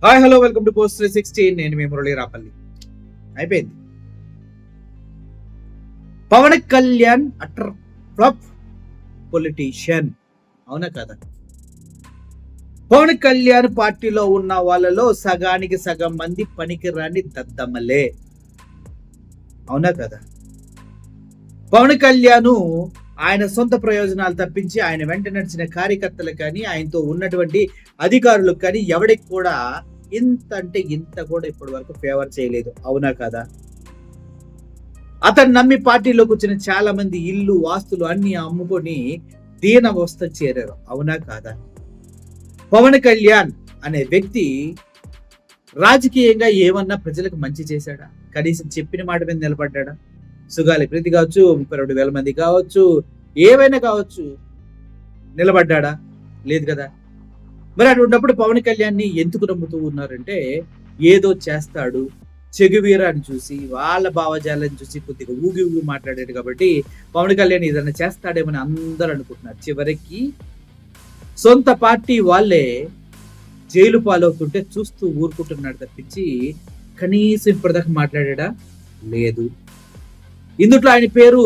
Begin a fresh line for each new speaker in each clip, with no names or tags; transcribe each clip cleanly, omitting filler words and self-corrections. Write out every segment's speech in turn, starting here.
Hi hello welcome to post 360. నేను మీ మురళీ రాపల్లి. అయిపోయింది. Pawan Kalyan utter flop politician, అవునా కదా? పవన్ కళ్యాణ్ పార్టీలో ఉన్న వాళ్ళలో సగానికి సగం మంది పనికిరాని దద్దమ్మలే, అవునా కదా? పవన్ కళ్యాణ్ ఆయన సొంత ప్రయోజనాలు తప్పించి ఆయన వెంట నడిచిన కార్యకర్తలు కానీ ఆయనతో ఉన్నటువంటి అధికారులకు కానీ ఎవరికి కూడా ఇంత అంటే ఇంత కూడా ఇప్పటి వరకు ఫేవర్ చేయలేదు, అవునా కదా? అతను నమ్మి పార్టీలోకి వచ్చిన చాలా మంది ఇల్లు ఆస్తులు అన్ని అమ్ముకొని దీనావస్థ చేరారు, అవునా కాదా? పవన్ కళ్యాణ్ అనే వ్యక్తి రాజకీయంగా ఏమన్నా ప్రజలకు మంచి చేశాడా? కనీసం చెప్పిన మాట మీద నిలబడ్డా? సుగాలి ప్రీతి కావచ్చు, 32,000 మంది కావచ్చు, ఏవైనా కావచ్చు, నిలబడ్డా? లేదు కదా. మరి అటువంటిప్పుడు పవన్ కళ్యాణ్ని ఎందుకు నమ్ముతూ ఉన్నారంటే, ఏదో చేస్తాడు, చెగువీరాన్ని చూసి వాళ్ళ భావజాలను చూసి కొద్దిగా ఊగి ఊగి మాట్లాడాడు కాబట్టి పవన్ కళ్యాణ్ ఏదైనా చేస్తాడేమని అందరూ అనుకుంటున్నారు. చివరికి సొంత పార్టీ వాళ్ళే జైలు పాలవుతుంటే చూస్తూ ఊరుకుంటున్నాడు తప్పించి కనీసం ఇప్పటిదాకా మాట్లాడా? లేదు. ఇందుట్లో ఆయన పేరు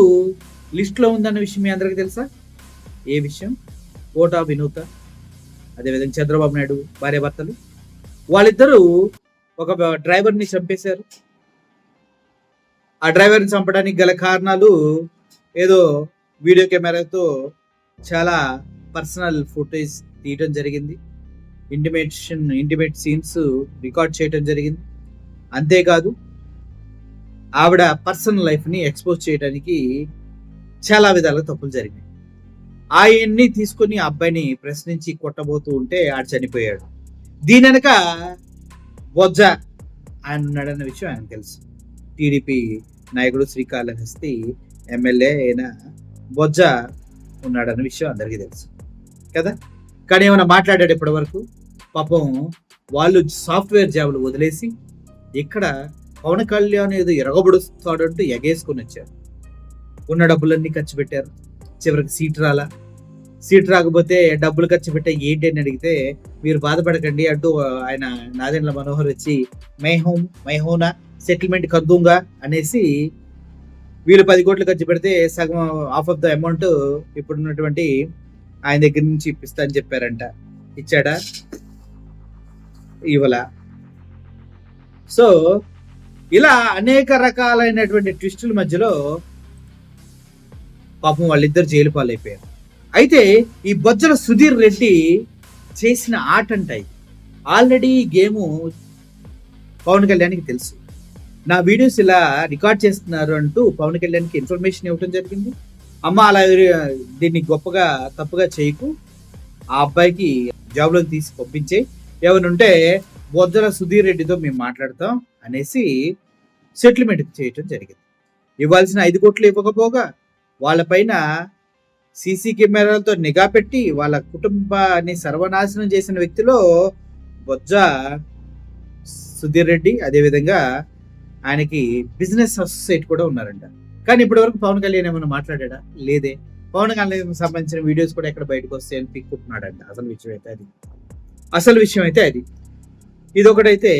లిస్టులో ఉందన్న విషయం మీ అందరికీ తెలుసా? ఏ విషయం? కోటా వినూత, అదేవిధంగా చంద్రబాబు నాయుడు భార్యాభర్తలు వాళ్ళిద్దరూ ఒక డ్రైవర్ని చంపేశారు. ఆ డ్రైవర్ని చంపడానికి గల కారణాలు ఏదో వీడియో కెమెరాతో చాలా పర్సనల్ ఫుటేజ్ తీయటం జరిగింది, ఇంటిమేట్ సీన్స్ రికార్డ్ చేయటం జరిగింది. అంతేకాదు ఆవిడ పర్సనల్ లైఫ్ని ఎక్స్పోజ్ చేయడానికి చాలా విధాలుగా తప్పులు జరిగినాయి. ఆయన్ని తీసుకుని అబ్బాయిని ప్రశ్నించి కొట్టబోతూ ఉంటే ఆడు చనిపోయాడు. దీని వెనక బొజ్జ ఆయన ఉన్నాడన్న విషయం ఆయనకు తెలుసు. టీడీపీ నాయకుడు శ్రీకాళహస్తి ఎమ్మెల్యే అయిన బొజ్జ ఉన్నాడన్న విషయం అందరికీ తెలుసు కదా. కానీ ఏమైనా మాట్లాడాడు ఇప్పటి వరకు? పాపం వాళ్ళు సాఫ్ట్వేర్ జాబులు వదిలేసి ఇక్కడ పవన్ కళ్యాణ్ ఏదో ఎరగబడుస్తాడంటూ ఎగేసుకొని వచ్చారు. ఉన్న డబ్బులన్నీ ఖర్చు పెట్టారు. చివరికి సీట్ రాకపోతే డబ్బులు ఖర్చు పెట్టే ఏంటి అని అడిగితే మీరు బాధపడకండి అంటూ ఆయన నాదెండ్ల మనోహర్ వచ్చి మైహోనా సెటిల్మెంట్ కద్దుంగా అనేసి వీళ్ళు 10 కోట్లు ఖర్చు పెడితే సగం హాఫ్ ఆఫ్ ద అమౌంట్ ఇప్పుడున్నటువంటి ఆయన దగ్గర నుంచి ఇప్పిస్తా అని చెప్పారంట. ఇచ్చాడా? ఇవ్వలా. సో ఇలా అనేక రకాలైనటువంటి ట్విస్టుల మధ్యలో పాపం వాళ్ళిద్దరు జైలు పాలైపోయారు. అయితే ఈ బొజ్జల సుధీర్ రెడ్డి చేసిన ఆట అంటాయి ఆల్రెడీ గేము పవన్ కళ్యాణ్కి తెలుసు. నా వీడియోస్ ఇలా రికార్డ్ చేస్తున్నారు అంటూ పవన్ కళ్యాణ్కి ఇన్ఫర్మేషన్ ఇవ్వడం జరిగింది. అమ్మ అలా దీన్ని తప్పుగా చేయకు, ఆ అబ్బాయికి జాబ్లో తీసి పంపించే, ఏమనుంటే బొజ్జల సుధీర్ రెడ్డితో మేము మాట్లాడతాం అనేసి సెటిల్మెంట్ చేయటం జరిగింది. ఇవ్వాల్సిన 5 కోట్లు ఇవ్వకపోగా వాళ్ళపైన సీసీ కెమెరాలతో నిఘా పెట్టి వాళ్ళ కుటుంబాన్ని సర్వనాశనం చేసిన వ్యక్తిలో బొజ్జ సుధీర్ రెడ్డి, అదేవిధంగా ఆయనకి బిజినెస్ అసోసియేట్ కూడా ఉన్నారంట. కానీ ఇప్పటి వరకు పవన్ కళ్యాణ్ ఏమైనా మాట్లాడా? లేదే. పవన్ కళ్యాణ్ సంబంధించిన వీడియోస్ కూడా ఎక్కడ బయటకు వస్తాయని పిక్కుంటున్నాడంట. అసలు విషయం అయితే అది. ఇదొకటైతే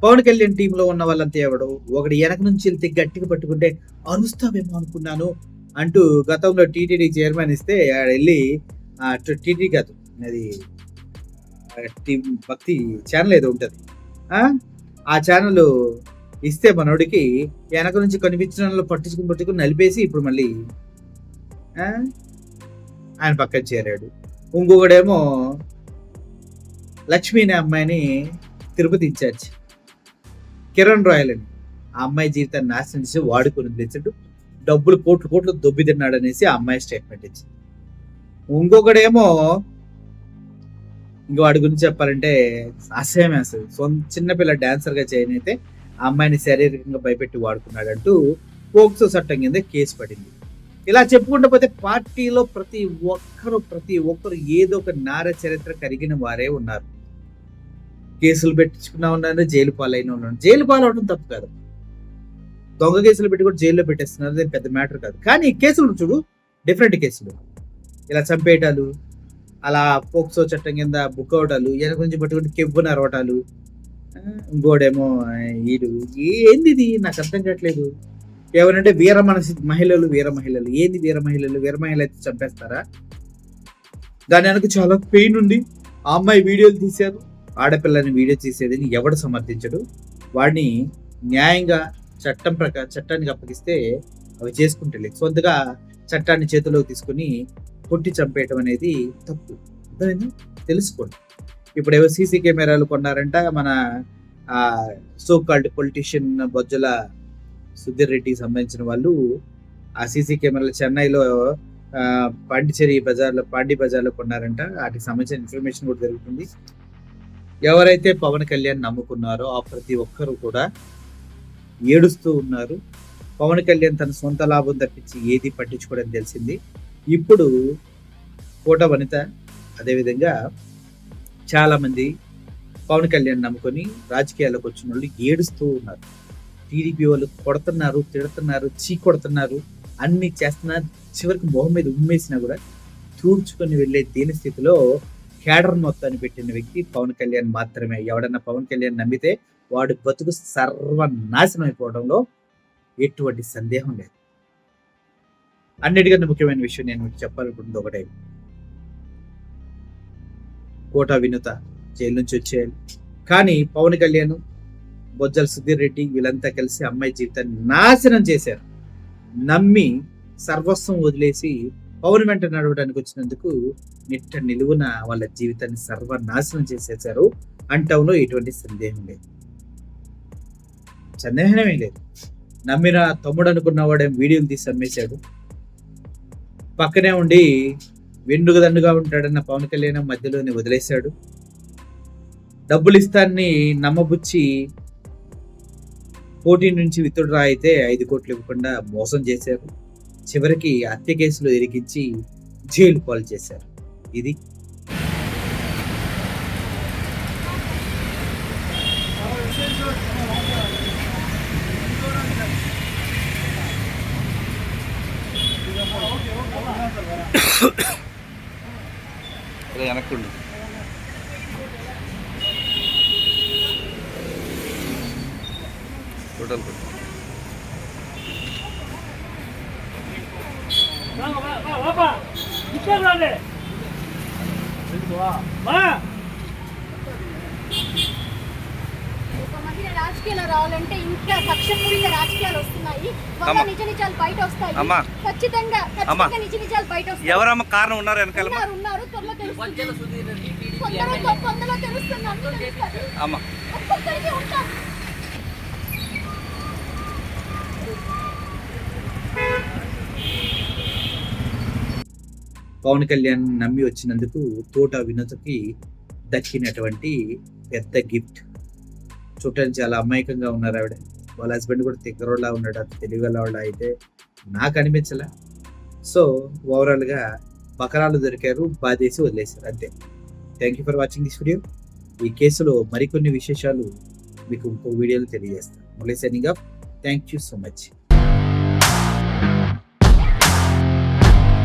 పవన్ కళ్యాణ్ టీంలో ఉన్న వాళ్ళంతా ఎవడు ఒకటి వెనక నుంచి వెళ్తే గట్టిగా పట్టుకుంటే అరుస్తావేమో అనుకున్నాను అంటూ గతంలో టీటీడీ చైర్మన్ ఇస్తే ఆడ వెళ్ళి టీటీ కాదు అది భక్తి ఛానల్ ఏదో ఉంటుంది, ఆ ఛానల్ ఇస్తే మనోడికి వెనక నుంచి కనిపించిన పట్టుకుని నలిపేసి ఇప్పుడు మళ్ళీ ఆయన పక్కన చేరాడు. ఇంకొకడేమో లక్ష్మి అనే అమ్మాయిని తిరుపతి ఇన్ఛార్జ్ కిరణ్ రాయల్ అని, ఆ అమ్మాయి జీవితాన్ని నాశనం చేసి వాడుకొని తెచ్చాడు, డబ్బులు కోట్లు దొబ్బి తిన్నాడు అనేసి ఆ అమ్మాయి స్టేట్మెంట్ ఇచ్చింది. ఇంకొకడేమో వాడి గురించి చెప్పాలంటే అసహ్యమే. అసలు చిన్నపిల్ల డాన్సర్గా చేయనైతే ఆ అమ్మాయిని శారీరకంగా భయపెట్టి వాడుకున్నాడంటూ పోక్సో చట్టం కింద కేసు పడింది. ఇలా చెప్పుకుంటూ పోతే పార్టీలో ప్రతి ఒక్కరు ఏదో ఒక నార చరిత్ర కరిగిన వారే ఉన్నారు. కేసులు పెట్టించుకున్నా ఉన్నారు, జైలు పాలైన ఉన్నారు. జైలు పాలవడం తప్పు కాదు, దొంగ కేసులు పెట్టి కూడా జైల్లో పెట్టేస్తున్నారు, అది పెద్ద మ్యాటర్ కాదు. కానీ కేసులు చూడు, డిఫరెంట్ కేసులు, ఇలా చంపేయటాలు, అలా పోక్సో చట్టం కింద బుక్ అవటాలు, వెనక నుంచి పట్టుకుంటే కెవ్వున అరవటాలు, ఇంకోడేమో ఈడు ఏంది ఇది నాకు అర్థం కావట్లేదు. ఏమనంటే వీర మహిళలు ఏంది వీర మహిళలు అయితే చంపేస్తారా? దాని వెనక చాలా పెయిన్ ఉంది. ఆ అమ్మాయి వీడియోలు తీశారు, ఆడపిల్లని వీడియో తీసేదని ఎవడు సమర్థించడు. వాడిని న్యాయంగా చట్టానికి అప్పగిస్తే అవి చేసుకుంటే సొంతగా చట్టాన్ని చేతిలోకి తీసుకుని కొట్టి చంపేయటం అనేది తప్పు. అర్థమైంది? తెలుసుకోండి. ఇప్పుడు ఏవో సీసీ కెమెరాలు కొన్నారంట మన so called politician Bojjala Sudheer రెడ్డికి సంబంధించిన వాళ్ళు. ఆ సీసీ కెమెరాలు చెన్నైలో పాండి బజార్లో కొన్నారంట. వాటికి సంబంధించిన ఇన్ఫర్మేషన్ కూడా జరుగుతుంది. ఎవరైతే పవన్ కళ్యాణ్ నమ్ముకున్నారో ఆ ప్రతి ఒక్కరు కూడా ఏడుస్తూ ఉన్నారు. పవన్ కళ్యాణ్ తన సొంత లాభం తప్పించి ఏది పట్టించుకోవడం తెలిసింది. ఇప్పుడు కోట వనిత అదేవిధంగా చాలా మంది పవన్ కళ్యాణ్ నమ్ముకొని రాజకీయాల్లోకి వచ్చిన వాళ్ళు ఏడుస్తూ ఉన్నారు. టీడీపీ వాళ్ళు కొడుతున్నారు, తిడుతున్నారు, కొడుతున్నారు, అన్ని చేస్తున్నారు. చివరికి మొహం మీద ఉమ్మేసినా కూడా తూడ్చుకొని వెళ్ళే దీని స్థితిలో క్యాడర్ మొత్తాన్ని పెట్టిన వ్యక్తి పవన్ కళ్యాణ్ మాత్రమే. ఎవడన్నా పవన్ కళ్యాణ్ నమ్మితే వాడు బతుకు సర్వనాశనం అయిపోవడంలో ఎటువంటి సందేహం లేదు. అన్నిటికన్నా ముఖ్యమైన విషయం నేను మీకు చెప్పాలనుకుంటుంది ఒకటే, కోట వినుత జైలు నుంచి వచ్చేయాలి. కానీ పవన్ కళ్యాణ్, బొజ్జల సుధీర్ రెడ్డి వీళ్ళంతా కలిసి అమ్మాయి జీవితాన్ని నాశనం చేశారు. నమ్మి సర్వస్వం వదిలేసి పవన్ వెంట నడవడానికి వచ్చినందుకు నిలువున వాళ్ళ జీవితాన్ని సర్వనాశనం చేసేసారు అంటంలో ఎటువంటి సందేహమే లేదు. నమ్మిన తమ్ముడు అనుకున్నవాడే వీడియోలు తీసి అమ్మేశాడు. పక్కనే ఉండి వెండుగు దండుగా ఉంటాడన్న పవన్ కళ్యాణ్ మధ్యలోనే వదిలేశాడు. డబ్బులు ఇస్తాన్ని నమ్మబుచ్చి పోటీ నుంచి విత్డ్రా అయితే 5 కోట్లు ఇవ్వకుండా మోసం చేశారు. చివరికి హత్య కేసులో ఇరికించి జైలు పాలు చేశారు. ఇది
వెనక్కుండు టోటల్
రాజకీయాలు రావాలంటే ఇంకా కక్షపూరిత రాజకీయాలు వస్తున్నాయి. నిజ నిజాలు బయట వస్తాయి. ఖచ్చితంగా నిజ నిజాలు బయట వస్తాయి.
ఎవరమ్మ కారణం ఉన్నారు వెనకాల
ఉన్నారు త్వరలో తెలుస్తుంది. ఒక్కొక్కరికి ఉంటారు.
పవన్ కళ్యాణ్ నమ్మి వచ్చినందుకు తోట వినోదకి దక్కినటువంటి పెద్ద గిఫ్ట్. చూడటానికి చాలా అమాయకంగా ఉన్నారు ఆవిడ. వాళ్ళ హస్బెండ్ కూడా తిక్కరోళ్ళ ఉన్నాడు, అంత తెలివిగల వాళ్ళ అయితే నాకు అనిపించలే. సో ఓవరాల్గా బకరాలు దొరికారు, బాధేసి వదిలేశారు అంతే. Thank you for watching this video. ఈ కేసులో మరికొన్ని విశేషాలు మీకు ఇంకో వీడియోలో తెలియజేస్తాను. మళ్ళీ signing off. Thank you so much.